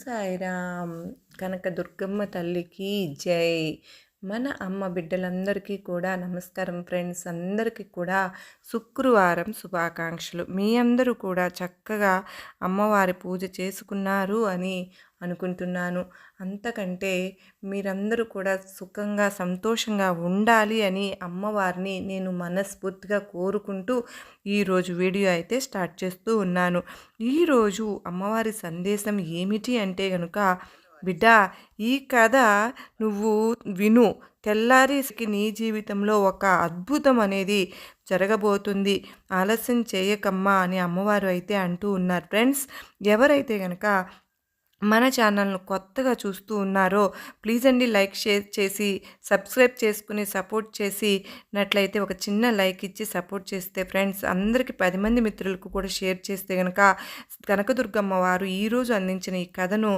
సాయిరామ్. కనకదుర్గమ్మ తల్లికి జై. మన అమ్మ బిడ్డలందరికీ కూడా నమస్కారం ఫ్రెండ్స్. అందరికీ కూడా శుక్రవారం శుభాకాంక్షలు. మీ అందరూ కూడా చక్కగా అమ్మవారి పూజ చేసుకున్నారు అని అనుకుంటున్నాను. అంతకంటే మీరందరూ కూడా సుఖంగా సంతోషంగా ఉండాలి అని అమ్మవారిని నేను మనస్ఫూర్తిగా కోరుకుంటూ ఈరోజు వీడియో అయితే స్టార్ట్ చేస్తూ ఉన్నాను. ఈరోజు అమ్మవారి సందేశం ఏమిటి అంటే కనుక, బిడ్డ ఈ కథ నువ్వు విను, తెల్లారికి నీ జీవితంలో ఒక అద్భుతం అనేది జరగబోతుంది, ఆలస్యం చేయకమ్మా అని అమ్మవారు అయితే అంటూ ఉన్నారు. ఫ్రెండ్స్, ఎవరైతే కనుక మన ఛానల్ను కొత్తగా చూస్తూ ఉన్నారో ప్లీజ్ అండి లైక్ షేర్ చేసి సబ్స్క్రైబ్ చేసుకుని సపోర్ట్ చేసినట్లయితే ఒక చిన్న లైక్ ఇచ్చి సపోర్ట్ చేస్తే ఫ్రెండ్స్ అందరికీ 10 మంది మిత్రులకు కూడా షేర్ చేస్తే కనుక కనకదుర్గమ్మ వారు ఈరోజు అందించిన ఈ కథను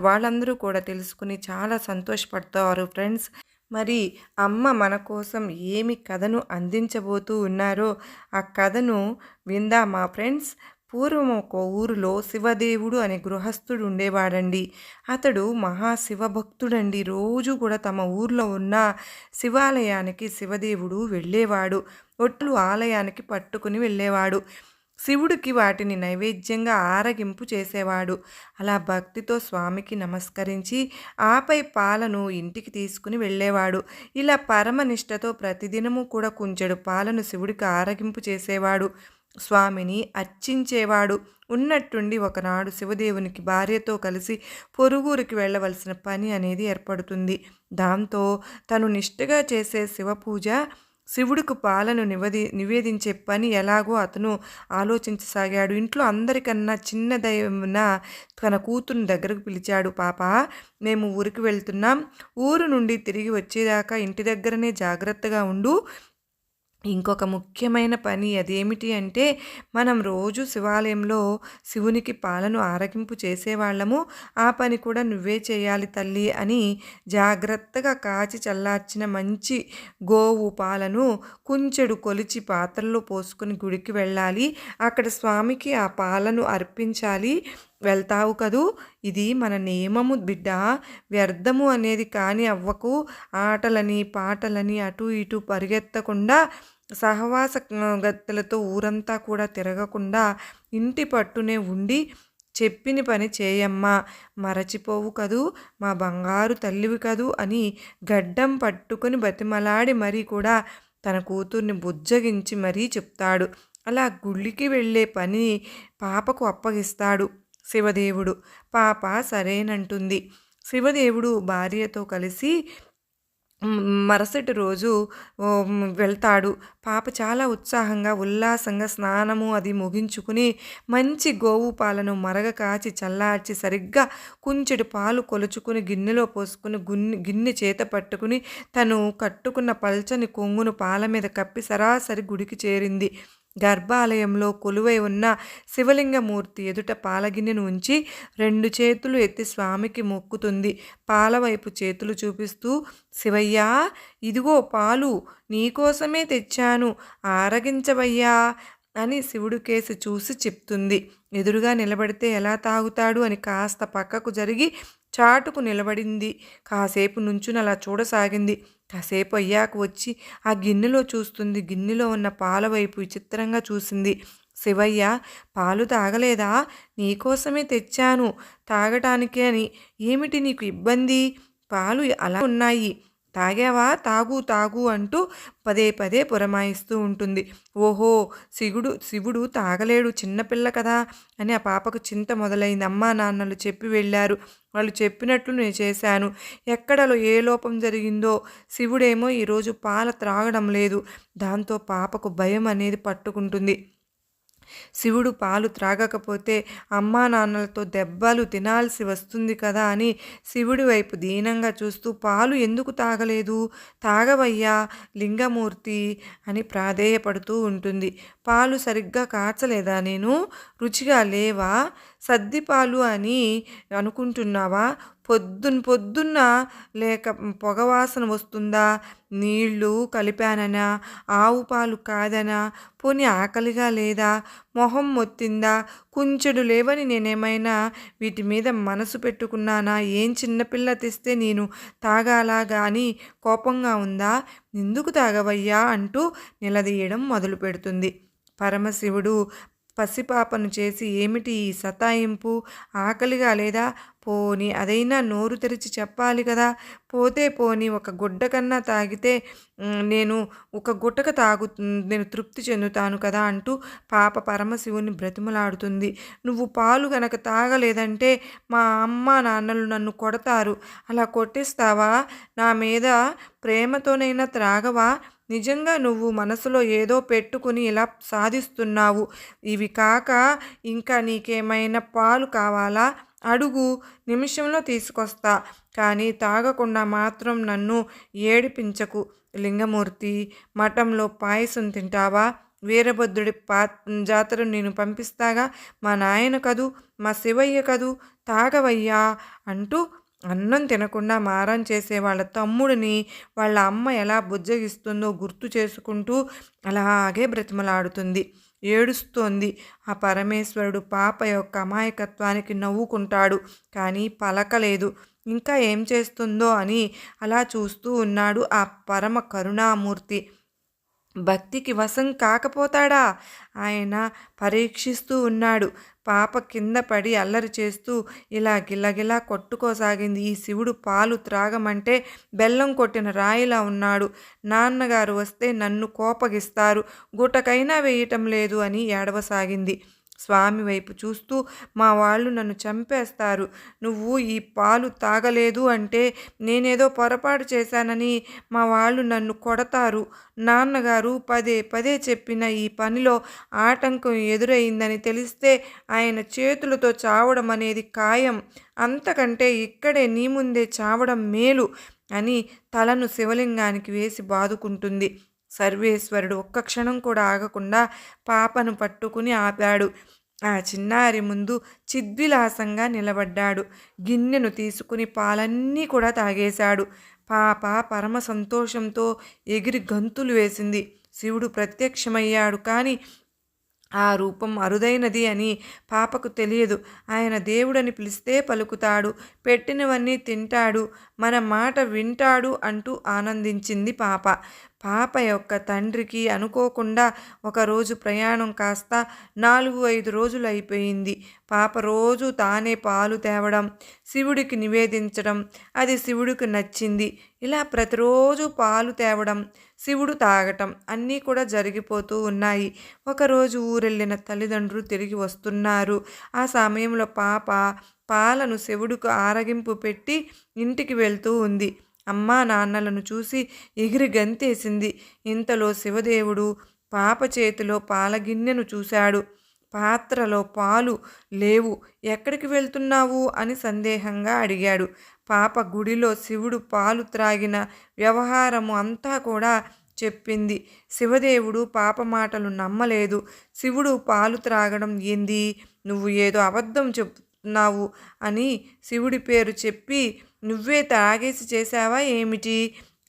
వాళ్ళందరూ కూడా తెలుసుకుని చాలా సంతోషపడతారు. ఫ్రెండ్స్, మరి అమ్మ మన కోసం ఏమి కథను అందించబోతూ ఉన్నారో ఆ కథను విందామా ఫ్రెండ్స్. పూర్వం ఒక ఊరిలో శివదేవుడు అనే గృహస్థుడు ఉండేవాడండి. అతడు మహాశివభక్తుడండి. రోజు కూడా తమ ఊర్లో ఉన్న శివాలయానికి శివదేవుడు వెళ్ళేవాడు. ఒట్లు ఆలయానికి పట్టుకుని వెళ్ళేవాడు. శివుడికి వాటిని నైవేద్యంగా ఆరగింపు చేసేవాడు. అలా భక్తితో స్వామికి నమస్కరించి ఆపై పాలను ఇంటికి తీసుకుని వెళ్ళేవాడు. ఇలా పరమనిష్టతో ప్రతిదినము కూడా కుంచెడు పాలను శివుడికి ఆరగింపు చేసేవాడు. స్వామిని అర్చించేవాడు. ఉన్నట్టుండి ఒకనాడు శివదేవునికి భార్యతో కలిసి పొరుగురికి వెళ్ళవలసిన పని అనేది ఏర్పడుతుంది. దాంతో తను నిష్ఠగా చేసే శివపూజ, శివుడికి పాలను నివేదించే పని ఎలాగో అతను ఆలోచించసాగాడు. ఇంట్లో అందరికన్నా చిన్నదైన తన కూతురుని దగ్గరకు పిలిచాడు. పాప, మేము ఊరికి వెళ్తున్నాం. ఊరు నుండి తిరిగి వచ్చేదాకా ఇంటి దగ్గరనే జాగ్రత్తగా ఉండు. ఇంకొక ముఖ్యమైన పని అదేమిటి అంటే, మనం రోజు శివాలయంలో శివునికి పాలను ఆరగింపు చేసేవాళ్ళము. ఆ పని కూడా నువ్వే చేయాలి తల్లి అని జాగ్రత్తగా కాచి చల్లార్చిన మంచి గోవు పాలను కుంచెడు కొలిచి పాత్రలో పోసుకొని గుడికి వెళ్ళాలి. అక్కడ స్వామికి ఆ పాలను అర్పించాలి. వెళ్తావు కదూ, ఇది మన నియమము బిడ్డ. వ్యర్థము అనేది కాని అవ్వకు. ఆటలని పాటలని అటు ఇటు పరిగెత్తకుండా, సహవాస గత్తెలతో ఊరంతా కూడా తిరగకుండా ఇంటి పట్టునే ఉండి చెప్పిన పని చేయమ్మా. మరచిపోవు కదూ, మా బంగారు తల్లివి కదూ అని గడ్డం పట్టుకొని బతిమలాడి మరీ కూడా తన కూతుర్ని బుజ్జగించి మరీ చెప్తాడు. అలా గుళ్ళకి వెళ్ళే పని పాపకు అప్పగిస్తాడు శివదేవుడు. పాప సరేనంటుంది. శివదేవుడు భార్యతో కలిసి మరుసటి రోజు వెళ్తాడు. పాప చాలా ఉత్సాహంగా ఉల్లాసంగా స్నానము అది ముగించుకుని మంచి గోవు పాలను మరగ కాచి చల్లార్చి సరిగ్గా కుంచెడు పాలు కొలుచుకుని గిన్నెలో పోసుకుని గిన్నె చేత పట్టుకుని తను కట్టుకున్న పల్చని కొంగును పాల మీద కప్పి సరాసరి గుడికి చేరింది. గర్భాలయంలో కొలువై ఉన్న శివలింగమూర్తి ఎదుట పాలగిన్నెను ఉంచి 2 చేతులు ఎత్తి స్వామికి మొక్కుతుంది. పాల వైపు చేతులు చూపిస్తూ, శివయ్యా, ఇదిగో పాలు నీకోసమే తెచ్చాను, ఆరగించవయ్యా అని శివుడు కేసి చూసి చెప్తుంది. ఎదురుగా నిలబడితే ఎలా తాగుతాడు అని కాస్త పక్కకు జరిగి చాటుకు నిలబడింది. కాసేపు నుంచుని అలా చూడసాగింది. కాసేపు అయ్యాక వచ్చి ఆ గిన్నెలో చూస్తుంది. గిన్నెలో ఉన్న పాల వైపు విచిత్రంగా చూసింది. శివయ్య, పాలు తాగలేదా? నీకోసమే తెచ్చాను తాగటానికి అని. ఏమిటి నీకు ఇబ్బంది? పాలు అలా ఉన్నాయి, తాగావా? తాగు తాగు అంటూ పదే పదే పురమాయిస్తూ ఉంటుంది. ఓహో, శివుడు తాగలేడు, చిన్నపిల్ల కదా అని ఆ పాపకు చింత మొదలైంది. అమ్మా నాన్నలు చెప్పి వెళ్ళారు, వాళ్ళు చెప్పినట్లు నేను చేశాను. ఎక్కడలో ఏ లోపం జరిగిందో శివుడేమో ఈరోజు పాలు త్రాగడం లేదు. దాంతో పాపకు భయం అనేది పట్టుకుంటుంది. శివుడు పాలు త్రాగకపోతే అమ్మా నాన్నలతో దెబ్బలు తినాల్సి వస్తుంది కదా అని శివుడి వైపు దీనంగా చూస్తూ, పాలు ఎందుకు తాగలేదు? తాగవయ్యా లింగమూర్తి అని ప్రాధేయపడుతూ ఉంటుంది. పాలు సరిగ్గా కాచలేదా? నేను రుచిగా లేవా? సద్దిపాలు అని అనుకుంటున్నావా? పొద్దున్న లేక పొగవాసన వస్తుందా? నీళ్ళు కలిపాననా? ఆవు పాలు కాదనా? పోనీ ఆకలిగా లేదా? మొహం మొత్తిందా? కుంచెడు లేవని నేనేమైనా వీటి మీద మనసు పెట్టుకున్నానా? ఏం చిన్నపిల్ల తెస్తే నేను తాగాలా గాని కోపంగా ఉందా? ఎందుకు తాగవయ్యా అంటూ నిలదీయడం మొదలుపెడుతుంది. పరమశివుడు పసిపాపను చేసి ఏమిటి ఈ సతాయింపు? ఆకలిగా లేదా? పోనీ అదైనా నోరు తెరిచి చెప్పాలి కదా! పోతే పోనీ ఒక గుడ్డ కన్నా తాగితే నేను ఒక గుటక నేను తృప్తి చెందుతాను కదా అంటూ పాప పరమశివుని బ్రతిమలాడుతుంది. నువ్వు పాలు గనక తాగలేదంటే మా అమ్మ నాన్నలు నన్ను కొడతారు. అలా కొట్టిస్తావా? నా మీద ప్రేమతోనైనా త్రాగవా? నిజంగా నువ్వు మనసులో ఏదో పెట్టుకుని ఇలా సాధిస్తున్నావు. ఇవి కాక ఇంకా నీకేమైనా పాలు కావాలా? అడుగు, నిమిషంలో తీసుకొస్తా. కానీ తాగకుండా మాత్రం నన్ను ఏడిపించకు. లింగమూర్తి, మఠంలో పాయసం తింటావా? వీరభద్రుడి జాతర నేను పంపిస్తాగా. మా నాయన కదూ, మా శివయ్య కదూ, తాగవయ్యా అంటూ అన్నం తినకుండా మారం చేసే వాళ్ళ తమ్ముడిని వాళ్ళ అమ్మ ఎలా బుజ్జగిస్తుందో గుర్తు చేసుకుంటూ అలాగే బ్రతిమలాడుతుంది. ఏడుస్తోంది. ఆ పరమేశ్వరుడు పాప యొక్క అమాయకత్వానికి నవ్వుకుంటాడు. కానీ పలకలేదు. ఇంకా ఏం చేస్తుందో అని అలా చూస్తూ ఉన్నాడు ఆ పరమ కరుణామూర్తి. భక్తికి వశం కాకపోతాడా? ఆయన పరీక్షిస్తూ ఉన్నాడు. పాప కింద పడి అల్లరి చేస్తూ ఇలా గిలగిలా కొట్టుకోసాగింది. ఈ శివుడు పాలు త్రాగమంటే బెల్లం కొట్టిన రాయిలా ఉన్నాడు. నాన్నగారు వస్తే నన్ను కోపగిస్తారు, గుటకైనా వేయటం లేదు అని ఏడవసాగింది. స్వామి వైపు చూస్తూ మా వాళ్ళు నన్ను చంపేస్తారు. నువ్వు ఈ పాలు తాగలేదు అంటే నేనేదో పొరపాటు చేశానని మా వాళ్ళు నన్ను కొడతారు. నాన్నగారు పదే పదే చెప్పిన ఈ పనిలో ఆటంకం ఎదురయిందని తెలిస్తే ఆయన చేతులతో చావడం అనేది ఖాయం. అంతకంటే ఇక్కడే నీ ముందే చావడం మేలు అని తలను శివలింగానికి వేసి బాదుకుంటుంది. సర్వేశ్వరుడు ఒక్క క్షణం కూడా ఆగకుండా పాపను పట్టుకుని ఆపాడు. ఆ చిన్నారి ముందు చిద్విలాసంగా నిలబడ్డాడు. గిన్నెను తీసుకుని పాలన్నీ కూడా తాగేశాడు. పాప పరమ సంతోషంతో ఎగిరి గంతులు వేసింది. శివుడు ప్రత్యక్షమయ్యాడు. కానీ ఆ రూపం అరుదైనది అని పాపకు తెలియదు. ఆయన దేవుడని పిలిస్తే పలుకుతాడు, పెట్టినవన్నీ తింటాడు, మన మాట వింటాడు అంటూ ఆనందించింది పాప. పాప యొక్క తండ్రికి అనుకోకుండా ఒకరోజు ప్రయాణం కాస్త 4-5 రోజులు అయిపోయింది. పాప రోజు తానే పాలు తేవడం, శివుడికి నివేదించడం, అది శివుడికి నచ్చింది. ఇలా ప్రతిరోజు పాలు తేవడం, శివుడు తాగటం అన్నీ కూడా జరిగిపోతూ ఉన్నాయి. ఒకరోజు ఊరెళ్ళిన తల్లిదండ్రులు తిరిగి వస్తున్నారు. ఆ సమయంలో పాప పాలను శివుడికి ఆరగింపు పెట్టి ఇంటికి వెళ్తూ ఉంది. అమ్మా నాన్నలను చూసి ఎగిరి గంతేసింది. ఇంతలో శివదేవుడు పాప చేతిలో పాలగిన్నెను చూశాడు. పాత్రలో పాలు లేవు. ఎక్కడికి వెళ్తున్నావు అని సందేహంగా అడిగాడు. పాప గుడిలో శివుడు పాలు త్రాగిన వ్యవహారము అంతా కూడా చెప్పింది. శివదేవుడు పాప మాటలు నమ్మలేదు. శివుడు పాలు త్రాగడం ఏంది? నువ్వు ఏదో అబద్ధం చెప్తున్నావు అని శివుడి పేరు చెప్పి నువ్వే తాగేసి చేశావా ఏమిటి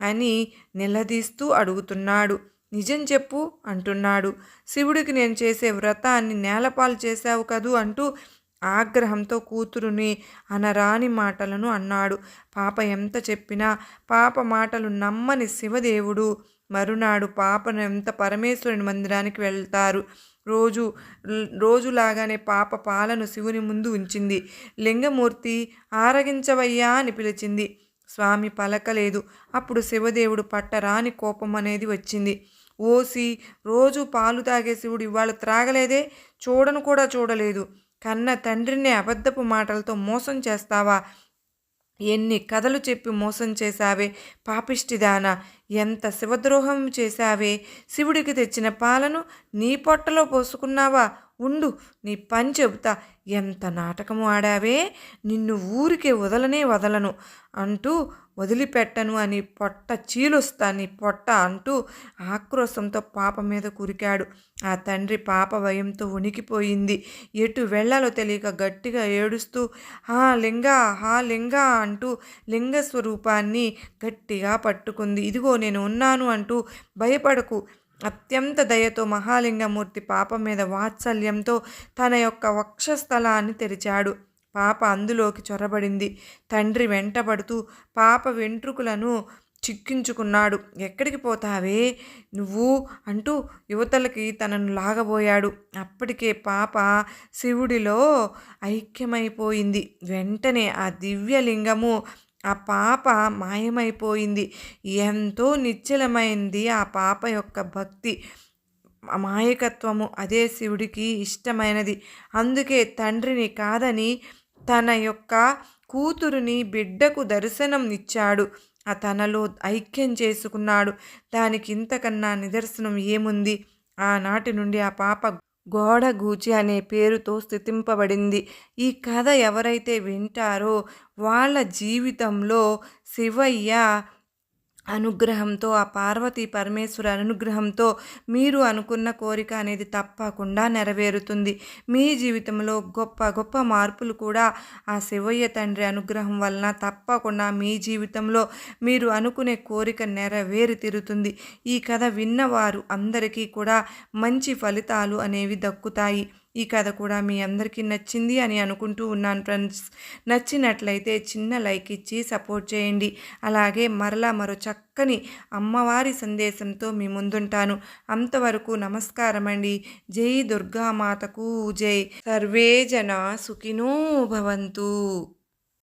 అని నిలదీస్తూ అడుగుతున్నాడు. నిజం చెప్పు అంటున్నాడు. శివుడికి నేను చేసే వ్రతాన్ని నేలపాలు చేశావు కదూ అంటూ ఆగ్రహంతో కూతురుని అనరాని మాటలను అన్నాడు. పాప ఎంత చెప్పినా పాప మాటలు నమ్మని శివదేవుడు మరునాడు పాపను ఎంత పరమేశ్వరుని మందిరానికి వెళ్తారు. రోజులాగానే పాప పాలను శివుని ముందు ఉంచింది. లింగమూర్తి, ఆరగించవయ్యా అని పిలిచింది. స్వామి పలకలేదు. అప్పుడు శివదేవుడు పట్టరాని కోపం అనేది వచ్చింది. ఓసి, రోజు పాలు తాగే శివుడు ఇవాళ త్రాగలేదే, చూడను కూడా చూడలేదు. కన్న తండ్రిని అబద్ధపు మాటలతో మోసం చేస్తావా? ఎన్ని కథలు చెప్పి మోసం చేశావే పాపిష్టిదానా! ఎంత శివద్రోహం చేశావే! శివుడికి తెచ్చిన పాలను నీ పొట్టలో పోసుకున్నావా? ఉండు నీ పని చెబుతా, ఎంత నాటకము ఆడావే, నిన్ను ఊరికే వదలను అంటూ వదిలిపెట్టను అని పొట్ట చీలుస్తా నీ పొట్ట అంటూ ఆక్రోశంతో పాప మీద కురికాడు. ఆ తండ్రి పాప భయంతో వణికిపోయింది. ఎటు వెళ్ళాలో తెలియక గట్టిగా ఏడుస్తూ హా లింగా అంటూ లింగ స్వరూపాన్ని గట్టిగా పట్టుకుంది. ఇదిగో నేను ఉన్నాను అంటూ భయపడకు. అత్యంత దయతో మహాలింగమూర్తి పాప మీద వాత్సల్యంతో తన యొక్క వక్షస్థలాన్ని తెరిచాడు. పాప అందులోకి చొరబడింది. తండ్రి వెంటబడుతూ పాప వెంట్రుకలను చిక్కించుకున్నాడు. ఎక్కడికి పోతావే నువ్వు అంటూ యువతలకి తనను లాగబోయాడు. అప్పటికే పాప శివుడిలో ఐక్యమైపోయింది. వెంటనే ఆ దివ్యలింగము ఆ పాప మాయమైపోయింది. ఎంతో నిశ్చలమైంది ఆ పాప యొక్క భక్తి, అమాయకత్వము. అదే శివుడికి ఇష్టమైనది. అందుకే తండ్రిని కాదని తన యొక్క కూతురుని బిడ్డకు దర్శనం ఇచ్చాడు. తనలో ఐక్యం చేసుకున్నాడు. దానికి ఇంతకన్నా నిదర్శనం ఏముంది? ఆనాటి నుండి ఆ పాప గోడగూచి అనే పేరుతో స్థుతింపబడింది. ఈ కథ ఎవరైతే వింటారో వాళ్ళ జీవితంలో శివయ్య అనుగ్రహంతో, ఆ పార్వతీ పరమేశ్వర అనుగ్రహంతో మీరు అనుకున్న కోరిక అనేది తప్పకుండా నెరవేరుతుంది. మీ జీవితంలో గొప్ప గొప్ప మార్పులు కూడా ఆ శివయ్య తండ్రి అనుగ్రహం వలన తప్పకుండా మీ జీవితంలో మీరు అనుకునే కోరిక నెరవేరి తీరుతుంది. ఈ కథ విన్నవారు అందరికీ కూడా మంచి ఫలితాలు అనేవి దక్కుతాయి. ఈ కథ కూడా మీ అందరికీ నచ్చింది అని అనుకుంటూ ఉన్నాను ఫ్రెండ్స్. నచ్చినట్లయితే చిన్న లైక్ ఇచ్చి సపోర్ట్ చేయండి. అలాగే మరలా మరో చక్కని అమ్మవారి సందేశంతో మీ ముందుంటాను. అంతవరకు నమస్కారం అండి. జై దుర్గామాతకు జై. సర్వే జన సుఖినో భవంతు.